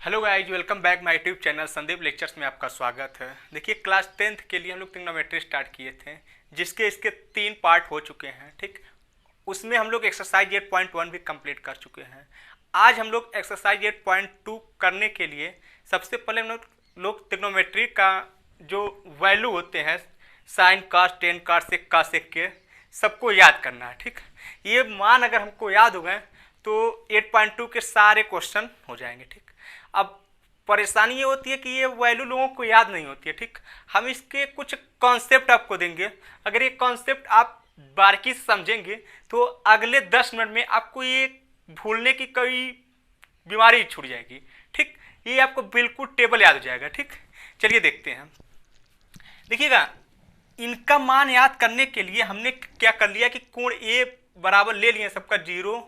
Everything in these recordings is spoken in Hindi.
Hello guys, welcome back my YouTube channel Sandeep lectures में आपका स्वागत है। देखिए, क्लास 10th के लिए हम लोग ट्रिग्नोमेट्री स्टार्ट किए थे, जिसके इसके 3 पार्ट हो चुके हैं। ठीक, उसमें हम लोग एक्सरसाइज 8.1 भी कंप्लीट कर चुके हैं। आज हम लोग एक्सरसाइज 8.2 करने के लिए सबसे पहले हम लोग ट्रिग्नोमेट्री का जो वैल्यू होते हैं sine cos tan cos sec का सेक के सबको याद करना है। ठीक, ये मान अगर हमको याद हो गए तो 8.2 के सारे क्वेश्चन हो जाएंगे। ठीक, अब परेशानी ये होती है कि ये वैल्यू लोगों को याद नहीं होती है। ठीक, हम इसके कुछ कॉन्सेप्ट आपको देंगे। अगर ये कॉन्सेप्ट आप बारीकी से समझेंगे तो अगले 10 मिनट में आपको ये भूलने की कोई बीमारी छूट जाएगी। ठीक, ये आपको बिल्कुल टेबल याद हो जाएगा। ठीक, चलिए देखते हैं। देखिएगा, इनका मान याद करने के लिए हमने क्या कर लिया कि कोण ए बराबर ले लिए सबका 0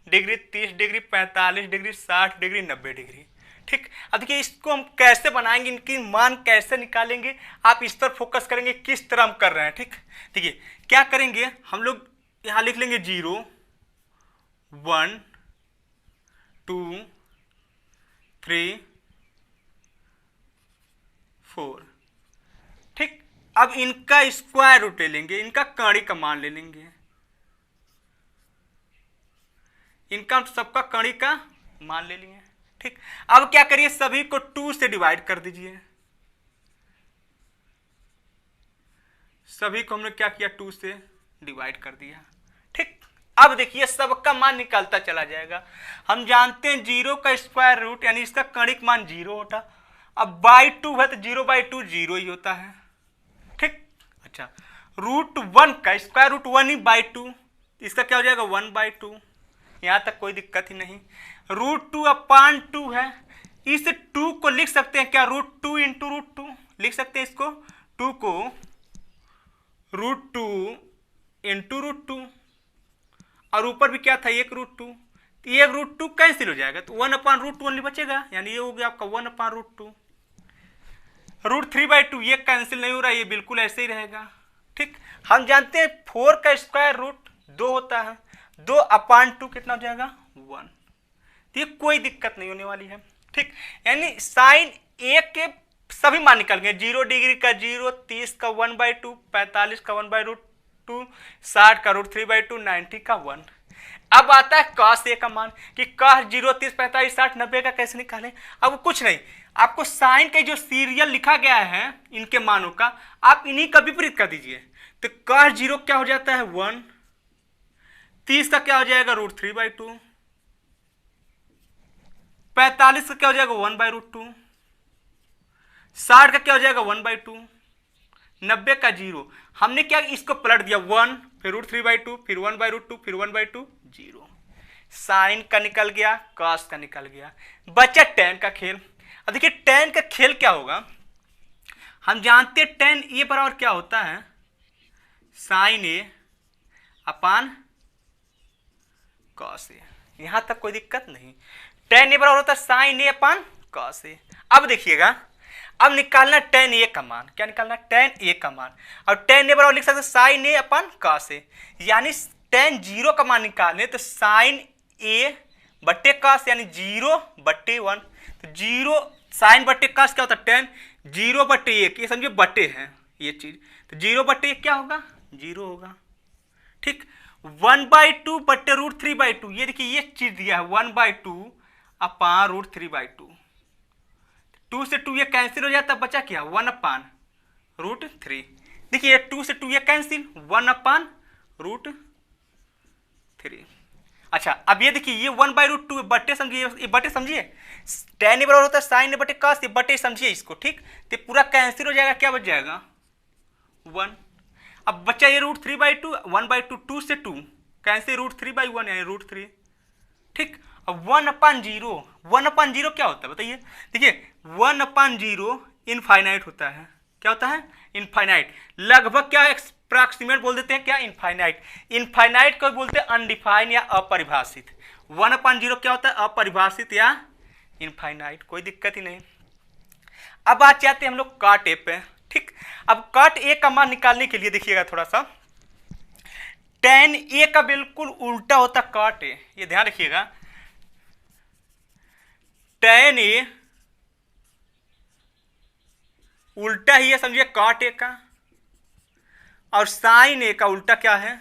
degree, 30 degree, 45 degree, 60 degree, 90 degree. ठीक, अब देखिए इसको हम कैसे बनाएंगे, इनकी मान कैसे निकालेंगे, आप इस पर फोकस करेंगे किस तरह हम कर रहे हैं। ठीक, देखिए क्या करेंगे, हम लोग यहाँ लिख लेंगे 0 1 2 3 4। ठीक, अब इनका स्क्वायर रूट ले लेंगे, इनका कड़ी का मान ले लेंगे, इनका सबका कड़ी का मान ले लिए। ठीक, अब क्या करिए, सभी को 2 से डिवाइड कर दीजिए। सभी को हमने क्या किया, 2 से डिवाइड कर दिया। ठीक, अब देखिए सबका मान निकलता चला जाएगा। हम जानते हैं 0 का स्क्वायर रूट यानी इसका कणिक मान 0 होता। अब बाई 2 है तो 0/2 0 ही होता है। ठीक, अच्छा, √1 का स्क्वायर रूट 1 ही बाई 2, इसका क्या हो जाएगा 1/2। यहाँ तक कोई दिक्कत ही नहीं। √2/2 है, इस 2 को लिख सकते हैं क्या, √2 इंटू √2 लिख सकते हैं इसको। 2 को √2 इंटू √2 और ऊपर भी क्या था 1 √2, तो 1 √2 कैंसिल हो जाएगा तो 1/√2 ओनली बचेगा, यानी ये हो गया आपका 1/√2। √3/2 ये कैंसिल नहीं हो रहा, ये बिल्कुल ऐसे ही रहेगा। ठीक, हम जानते हैं 4 का स्क्वायर रूट 2 होता है, 2/2 कितना हो जाएगा 1। तो ये कोई दिक्कत नहीं होने वाली है। ठीक, यानी साइन ए के सभी मान निकल गए, 0 डिग्री का 0, 30 का 1/2, 45 का 1/2, 60 का √3/2, 90 का 1। अब आता है cos ए का मान कि cos 0, 30, 45, 60, 90 का कैसे निकालें। अब कुछ नहीं, आपको साइन का जो सीरियल लिखा गया है इनके मानों का, आप इन्हीं का विपरीत कर दीजिए। तो cos 0 क्या हो जाता है 1, 30 का क्या हो जाएगा √3/2, 45 का क्या हो जाएगा 1/√2, 60 का क्या हो जाएगा 1/2, 90 का 0। हमने क्या इसको पलट दिया 1, फिर √3/2, फिर 1/√2, फिर 1/2 0। साइन का निकल गया, कॉस का निकल गया, बचा tan का खेल। अब देखिए tan का खेल क्या होगा, हम जानते हैं tan ए बराबर क्या होता है, sign A upon cos A. यहां तक कोई दिक्कत नहीं, tan ए बराबर होता है sign A upon cos A. अब देखिएगा, अब निकालना tan ए का मान, क्या निकालना tan ए का मान, और tan ए बराबर लिख सकते sign A upon cos A, यानी tan 0 का मान निकालने तो साइन ए बट्टे कॉस यानी 0/1। तो 0 साइन बट्टे कॉस क्या होता है tan 0/1, ये समझिए बट्टे हैं ये चीज, तो 0/1 क्या होगा 0 होगा। ठीक, 1/2 बट्टे √3/2, ये देखिए ये चीज दिया है 1/2 अपान √3/2, 2 से 2 ये कैंसिल हो जाता है, बचा क्या 1/√3। देखिए 2 से 2 ये कैंसिल, 1/√3। अच्छा, अब ये देखिए ये 1/√2 बट्टे समझिए, ये बट्टे समझिए, tan ए बराबर होता है साइन ए बट्टे कॉस, ये बट्टे समझिए इसको। ठीक, तो पूरा कैंसिल हो जाएगा, क्या बच जाएगा 1। अब बचा ये √3/2, 1/2, 2 से 2 कैंसिल, √3/1 यानी √3। ठीक, अब 1/0, 1/0 क्या होता है बताइए। देखिए 1/0 इनफाइनाइट होता है, क्या होता है इनफाइनाइट, लगभग क्या अप्रॉक्सीमेट बोल देते हैं, क्या इनफाइनाइट। इनफाइनाइट को बोलते हैं अनडिफाइन या अपरिभाषित। 1/0 क्या होता है अपरिभाषित या इनफाइनाइट, कोई दिक्कत ही नहीं। अब आ जाते हैं हम लोग cot ए पे। ठीक, अब cot ए का मान निकालने के लिए देखिएगा थोड़ा सा, tan ए का बिल्कुल उल्टा होता cot ए, ये ध्यान रखिएगा। tan ए उल्टा ही है, समझिए कॉट ए का, और साइन ए का उल्टा क्या है,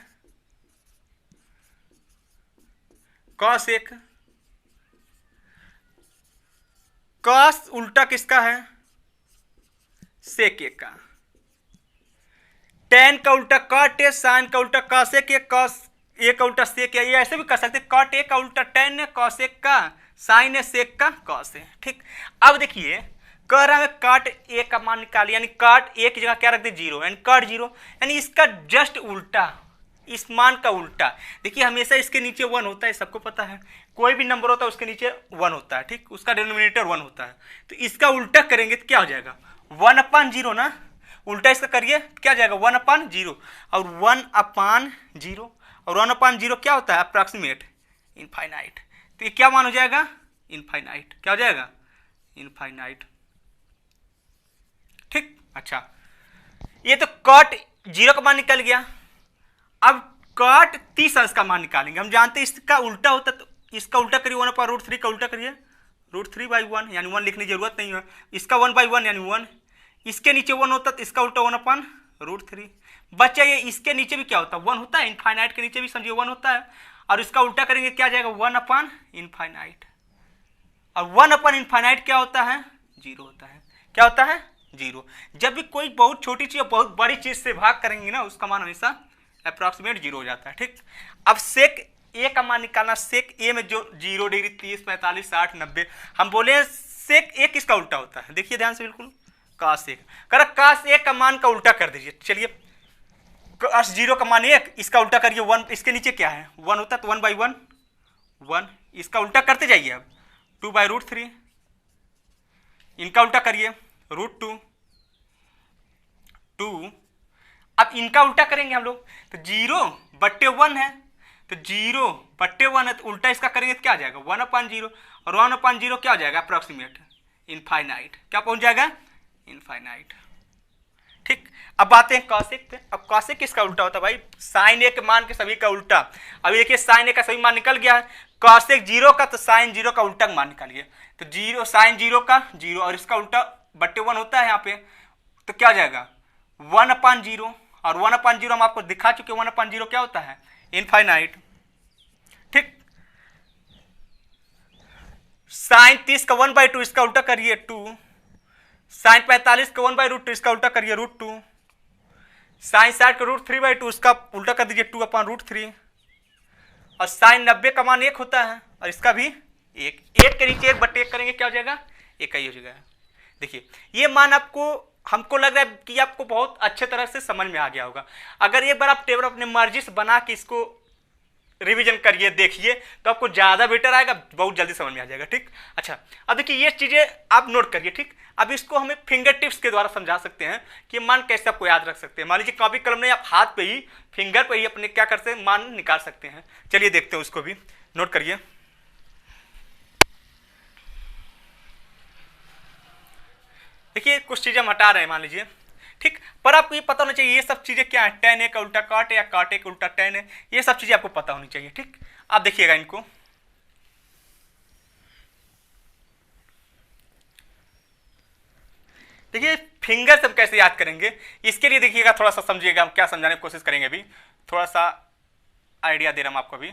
कॉस ए का। कॉस उल्टा किसका है, सेक ए का। टेन का उल्टा कॉट ए, साइन का उल्टा कॉस ए के, कॉस ए का उल्टा सेक ए। ये ऐसे भी कर सकते हैं, कॉट ए का उल्टा टेन है, कॉस ए का साइन है, सेक का कॉस है। ठीक, अब देखिए कह रहा है कॉट ए का मान निकालिए, यानी कॉट ए की जगह क्या रख दे, जीरो, यानी कॉट जीरो, यानी इसका जस्ट उल्टा, इस मान का उल्टा। देखिए हमेशा इसके नीचे वन होता है, सबको पता है, कोई भी नंबर होता है उसके नीचे वन होता है, ठीक, उसका डिनोमिनेटर वन होता है। तो इसका उल्टा करेंगे तो क्या हो जाएगा, 1/0 ना, उल्टा इसका करिए क्या जाएगा, 1/0, और 1/0, और 1/0 क्या होता है, अप्रॉक्सीमेट इनफाइनाइट। तो ये क्या मान हो जाएगा, इनफाइनाइट। क्या हो जाएगा, इनफाइनाइट। ठीक, अच्छा, ये तो कॉट जीरो का मान निकल गया। अब कॉट 30 अंश का मान निकालेंगे। हम जानते हैं इसका उल्टा होता, तो इसका उल्टा करिए, 1/√3 का उल्टा करिए, √3/1, यानी 1 लिखने की जरूरत नहीं है। इसका 1/1 यानी 1, इसके नीचे 1 होता तो इसका उल्टा 1/√3। बच्चा ये इसके नीचे भी क्या होता है, 1 होता है, इनफाइनाइट के नीचे भी समझिए 1 होता है, और इसका उल्टा करेंगे क्या जाएगा, 1/इनफाइनाइट। और 1/इनफाइनाइट क्या होता है, 0 होता है। क्या होता है, 0। जब भी कोई बहुत छोटी चीज बहुत बड़ी चीज से भाग करेंगे ना, उसका मान हमेशा अप्रॉक्सीमेट 0 हो जाता है। ठीक, अब सेक ए का मान निकालना। सेक ए में जो 0 डिग्री, 30, 45, 60, 90, हम बोले सेक ए किसका उल्टा होता है, देखिए ध्यान से बिल्कुल, कास ए कर, कास ए का मान का उल्टा कर दीजिए। चलिए कास 0 का मान 1, इसका उल्टा करिए 1, इसके नीचे क्या है 1 होता है, तो 1/1 1, इसका उल्टा करते जाइए। अब 2/√3, इनका उल्टा करिए √2 2। अब इनका उल्टा करेंगे हम लोग, तो 0/1 है, तो 0/1 है, तो उल्टा इसका करेंगे तो क्या आ जाएगा, 1/0, और 1/0 क्या हो जाएगा, अप्रॉक्सीमेट इनफाइनाइट। क्या पहुंच जाएगा, इनफाइनाइट। ठीक, अब बातें हैं कॉसेक पे। अब कॉसेक किसका उल्टा होता है भाई, साइन ए के मान के सभी का उल्टा। अब देखिए साइन ए का सभी मान निकल गया है, कॉसेक 0 का तो साइन 0 का उल्टा मान निकालिए। तो 0 साइन 0 का 0, और इसका उल्टा /1 होता है यहाँ पे, तो क्या हो जाएगा 1/0, और 1/0 हम आपको दिखा चुके, 1/0 क्या होता है, इनफाइनाइट। ठीक, साइन 30 का 1/2, इसका उल्टा करिए 2, साइन 45 का 1/√2, इसका उल्टा करिए √2, साइन 60 का √3/2, उसका उल्टा कर दीजिए 2/√3, और साइन 90 का मान 1 होता है, और इसका भी 1 के नीचे 1/1 करेंगे क्या हो जाएगा, 1 ही हो जाएगा। देखिए ये मान आपको, हमको लग रहा है कि आपको बहुत अच्छे तरह से समझ में आ गया होगा। अगर एक बार आप टेबल अपने मर्जी से बना के इसको रिवीजन करिए, देखिए, तो आपको ज़्यादा बेटर आएगा, बहुत जल्दी समझ में आ जाएगा। ठीक, अच्छा, अब देखिए ये चीज़ें आप नोट करिए। ठीक, अब इसको हमें फिंगर टिप्स के द्वारा समझा सकते हैं कि मान कैसे आपको याद रख सकते हैं। मान लीजिए कॉपी कलम नहीं, आप हाथ पे ही, फिंगर पे ही अपने क्या करते हैं, मान निकाल सकते हैं। चलिए देखते हैं, उसको भी नोट करिए। देखिए कुछ चीज़ें हम हटा रहे हैं मान लीजिए, ठीक, पर आपको ये पता होना चाहिए ये सब चीज़ें क्या है, tan ए का उल्टा cot ए, या cot ए का उल्टा tan ए, ये सब चीज़ें आपको पता होनी चाहिए। ठीक, आप देखिएगा इनको, देखिए फिंगर से हम कैसे याद करेंगे, इसके लिए देखिएगा, थोड़ा सा समझिएगा, हम क्या समझाने की कोशिश करेंगे अभी, थोड़ा सा आइडिया दे रहा हूँ आपको अभी।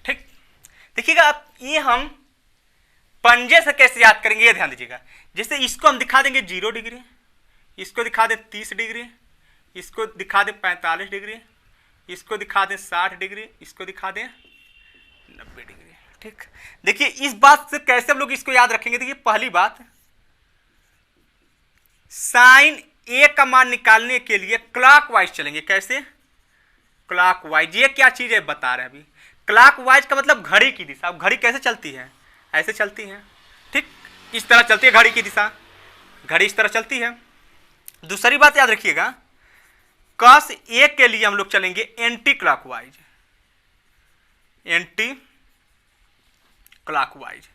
ठीक, देखिएगा आप, ये हम पंजे से कैसे याद करेंगे ये ध्यान दीजिएगा। जैसे इसको हम दिखा देंगे 0 डिग्री, इसको दिखा दें 30 डिग्री, इसको दिखा दें 45 डिग्री, इसको दिखा दें 60 डिग्री, इसको दिखा दें 90 डिग्री। ठीक, देखिए इस बात से कैसे हम लोग इसको याद रखेंगे। देखिए पहली बात, साइन ए का मान निकालने के लिए क्लॉकवाइज चलेंगे। कैसे, क्लॉकवाइज। ये क्या चीज है बता रहे हैं अभी, क्लॉकवाइज का मतलब घड़ी की दिशा। अब घड़ी कैसे चलती है, ऐसे चलती है। ठीक, इस तरह चलती है घड़ी की दिशा, घड़ी इस तरह चलती है। दूसरी बात याद रखिएगा, कॉस ए के लिए हम लोग चलेंगे एंटी क्लॉकवाइज, एंटी क्लॉकवाइज।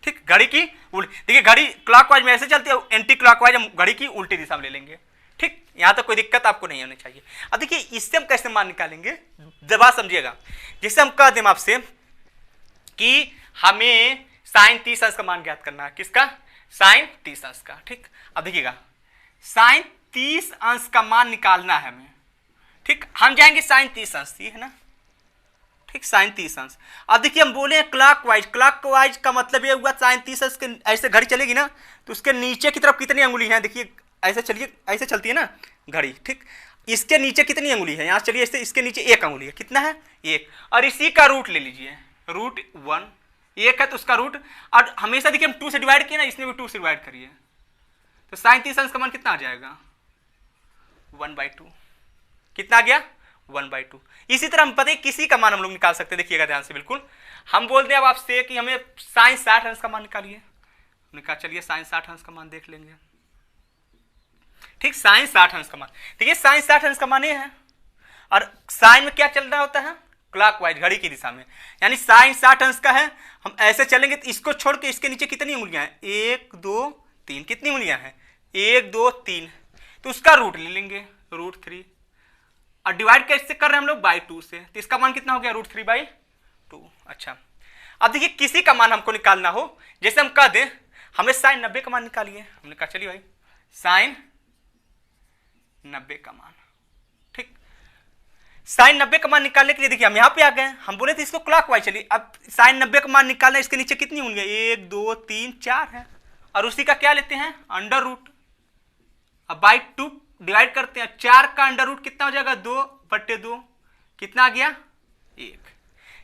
ठीक, घड़ी की देखिए घड़ी क्लॉकवाइज में ऐसे चलती है, एंटी क्लॉकवाइज हम घड़ी की उल्टी दिशा में ले लेंगे। ठीक, यहाँ तक कोई दिक्कत आपको नहीं होनी चाहिए। अब देखिए इससे हम कैसे मान निकालेंगे, बात समझिएगा। जैसे हम कह दें आपसे कि हमें साइन 30 अंश का मान ज्ञात करना है, किसका, साइन 30 अंश का। ठीक, अब देखिएगा साइन 30 अंश का मान निकालना है हमें। ठीक, हम जाएंगे साइन 30 अंश, ये है ना, ठीक, साइन 30 अंश। अब देखिए हम बोले क्लॉकवाइज, क्लॉकवाइज का मतलब ये हुआ साइन 30 अंश के ऐसे घड़ी चलेगी ना तो उसके नीचे की तरफ कितनी अंगुली है, देखिए ऐसे चलिए, ऐसे चलती है ना घड़ी। ठीक, इसके नीचे कितनी अंगुली है, यहाँ चलिए ऐसे, इसके नीचे एक अंगुली है, कितना है, एक, और इसी का रूट ले लीजिए, रूट 1, एक है तो उसका रूट, और हमेशा देखिए हम 2 से डिवाइड किए ना, इसमें भी 2 से डिवाइड करिए तो साइन 30 अंश का मान कितना आ जाएगा, 1/2। कितना आ गया, 1/2। इसी तरह हम पता है किसी का मान हम लोग निकाल सकते हैं, देखिएगा ध्यान से बिल्कुल। हम बोलते हैं अब आपसे कि हमें साइन 60 अंश का मान निकालिए, हमने कहा चलिए साइन 60 अंश का मान देख लेंगे। ठीक, साइन 60 अंश का मान, देखिए साइन 60 अंश का मान ये है, और साइन में क्या चल रहा होता है, क्लॉकवाइज घड़ी की दिशा में, यानी साइन 60 अंश का है। हम ऐसे चलेंगे तो इसको छोड़ के इसके नीचे कितनी उंगलियां हैं, 1 2 3, कितनी उंगलियां हैं, 1 2 3, तो उसका रूट ले लेंगे, रूट 3, और डिवाइड कैसे कर रहे हैं हम लोग, बाई 2 से, तो इसका मान कितना हो गया, रूट 3/2। अच्छा, अब देखिए किसी का मान हमको निकालना हो, जैसे हम कह दें हमें साइन 90 का मान निकालिए, हमने कहा चलिए भाई साइन 90 का मान। ठीक, साइन 90 का मान निकालने के लिए देखिए हम यहाँ पे आ गए, हम बोले थे इसको क्लॉकवाइज चलिए। अब साइन 90 का मान निकालना, इसके नीचे कितनी उंगलियां, 1 2 3 4 है, और उसी का क्या लेते हैं, अंडर रूट। अब बाई 2 डिवाइड करते हैं, 4 का अंडर रूट कितना हो जाएगा, 2/2, कितना आ गया, 1।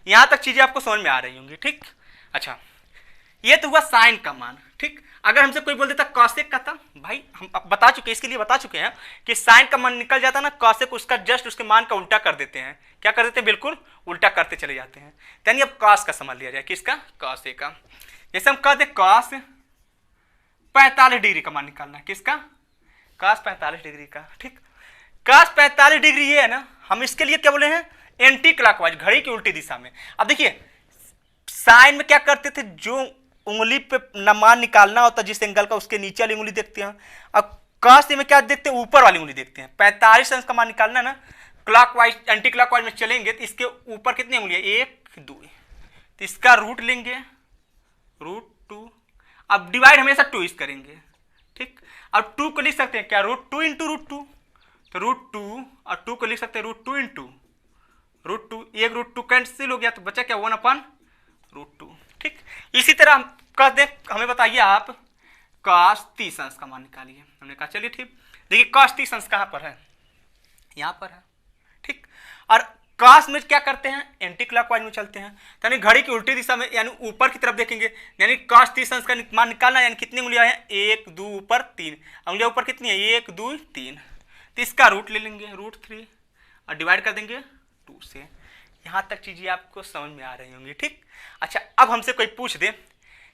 यहां तक चीजें आपको समझ में आ रही होंगी। ठीक, अच्छा ये तो हुआ साइन का मान। ठीक, अगर हमसे कोई बोल देता कॉसेक का था, भाई हम बता चुके, इसके लिए बता चुके हैं कि साइन का मान निकल जाता ना, कॉसेक उसका जस्ट उसके मान का उल्टा कर देते हैं। क्या कर देते हैं, बिल्कुल उल्टा करते चले जाते हैं। यानी अब कॉस का समझ लिया जाए, किसका, कॉसेक का। जैसे हम कहते कॉस 45 डिग्री का मान निकालना है, किसका, कॉस 45 डिग्री का। ठीक, कॉस 45 डिग्री ये है ना, हम इसके लिए क्या बोले हैं, एंटी क्लॉकवाइज घड़ी की उल्टी दिशा में। अब देखिए साइन में क्या करते थे, जो उंगली पे मान निकालना होता जिस एंगल का, उसके नीचे वाली उंगली देखते हैं। अब कॉस में क्या देखते हैं, ऊपर वाली उंगली देखते हैं। 45 अंश का मान निकालना ना, क्लॉकवाइज एंटी क्लॉकवाइज में चलेंगे तो इसके ऊपर कितनी उंगलियां, 1 2, तो इसका रूट लेंगे, रूट 2। अब डिवाइड हमेशा 2 इस करेंगे। ठीक, अब 2 को लिख सकते हैं क्या, रूट 2 इंटू रूट 2, तो रूट 2, और 2 को लिख सकते हैं रूट 2 इंटू रूट 2, एक रूट 2 कैंसिल हो गया तो बचा क्या, 1/√2। ठीक, इसी तरह हम कह दें, हमें बताइए आप कॉस 30 अंश का मान निकालिए। हमने कहा चलिए ठीक, देखिए कॉस 30 अंश कहाँ पर है, यहाँ पर है। ठीक, और कॉस में क्या करते हैं, एंटी क्लॉकवाइज में चलते हैं, यानी घड़ी की उल्टी दिशा में, यानी ऊपर की तरफ देखेंगे। यानी कॉस 30 अंश का मान निकालना, यानी कितनी उंगलियां हैं, 1 2 ऊपर 3, उंगलियां ऊपर कितनी है, 1 2 3, तो इसका रूट ले लेंगे, रूट 3, और डिवाइड कर देंगे 2 से। यहाँ तक चीजें आपको समझ में आ रही होंगी। ठीक, अच्छा अब हमसे कोई पूछ दे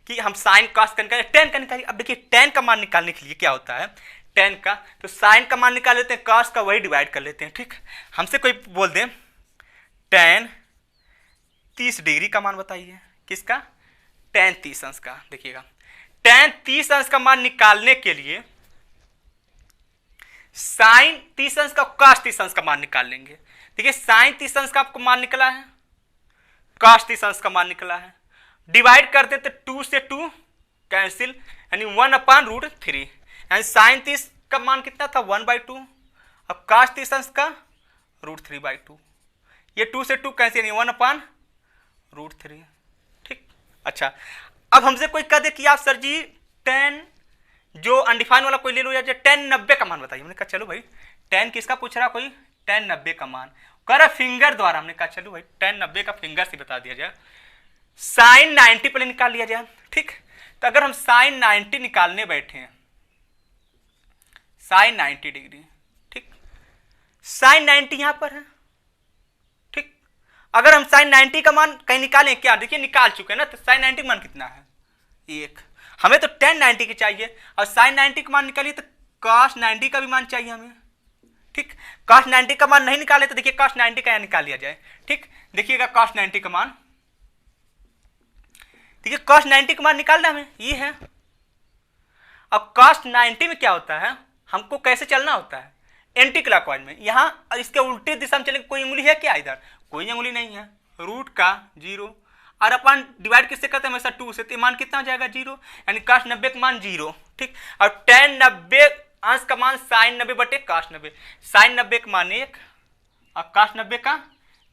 कि हम साइन कॉस का निकालें, टेन का निकालिए। अब देखिए टेन का मान निकालने के लिए क्या होता है, टेन का तो साइन का मान निकाल लेते हैं, कॉस का वही डिवाइड कर लेते हैं। ठीक, हमसे कोई बोल दे टेन 30 डिग्री का मान बताइए, किसका, टेन 30 अंश का। देखिएगा टेन 30 अंश का मान निकालने के लिए साइन 30 अंश का कॉस 30 अंश का मान निकाल लेंगे। देखिए साइन 30 अंश का आपको मान निकला है, कॉस 30 अंश का मान निकला है, डिवाइड करते तो 2 से 2 कैंसिल, यानी 1/√3, यानी साइन 30 का मान कितना था, 1/2, और कॉस 30 अंश का √3/2, ये 2 से 2 कैंसिल, यानी 1/√3। ठीक, अच्छा अब हमसे कोई कह दे कि आप सर जी टेन जो अनडिफाइन वाला कोई ले लो, या टेन 90 का मान बताइए। हमने कहा चलो भाई टेन किसका पूछ रहा कोई, टेन 90 का मान कर रहा फिंगर द्वारा। हमने कहा चलो भाई टेन 90 का फिंगर से बता दिया जाए, साइन 90 पहले निकाल लिया जाए। ठीक, तो अगर हम साइन 90 निकालने बैठे हैं, साइन 90 डिग्री, ठीक, साइन 90 यहां पर है। ठीक, अगर हम साइन 90 का मान कहीं निकालें, क्या देखिए निकाल चुके हैं ना, तो साइन 90 का मान कितना है, 1। हमें तो टेन 90 की चाहिए, और साइन 90 का मान निकालिए तो कॉस 90 का भी मान चाहिए हमें। ठीक, कॉस 90 का मान नहीं निकाले तो देखिए कॉस 90 का यहाँ निकाल लिया जाए। ठीक, देखिएगा कॉस 90 का मान, ठीक है, cos 90 का मान निकालना हमें, ये है। अब cos 90 में क्या होता है, हमको कैसे चलना होता है, एंटी क्लॉकवाइज में। यहाँ इसके उल्टे दिशा में चलेंगे, कोई उंगली है क्या इधर, कोई उंगली नहीं है। रूट का 0 और अपन डिवाइड किससे करते हैं हमेशा 2 से, तो मान कितना हो जाएगा 0, यानी cos 90 का मान 0। ठीक, और tan 90 अंश का मान sin 90 बटे cos 90, sin 90 का मान 1 और cos 90 का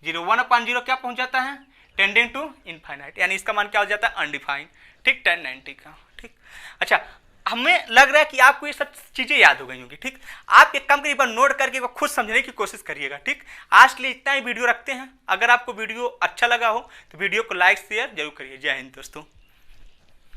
0, 1/0 क्या पहुंच जाता है, टेंडिंग टू इनफाइनाइट, यानी इसका मान क्या हो जाता है, अनडिफाइंड। ठीक, tan 90 का। ठीक, अच्छा, हमें लग रहा है कि आपको ये सब चीजें याद हो गई होंगी। ठीक, आप एक काम करिए, नोट करके खुद समझने की कोशिश करिएगा। ठीक, आज के लिए इतना ही वीडियो रखते हैं। अगर आपको वीडियो अच्छा लगा हो तो वीडियो को लाइक शेयर जरूर करिए। जय हिंद दोस्तों।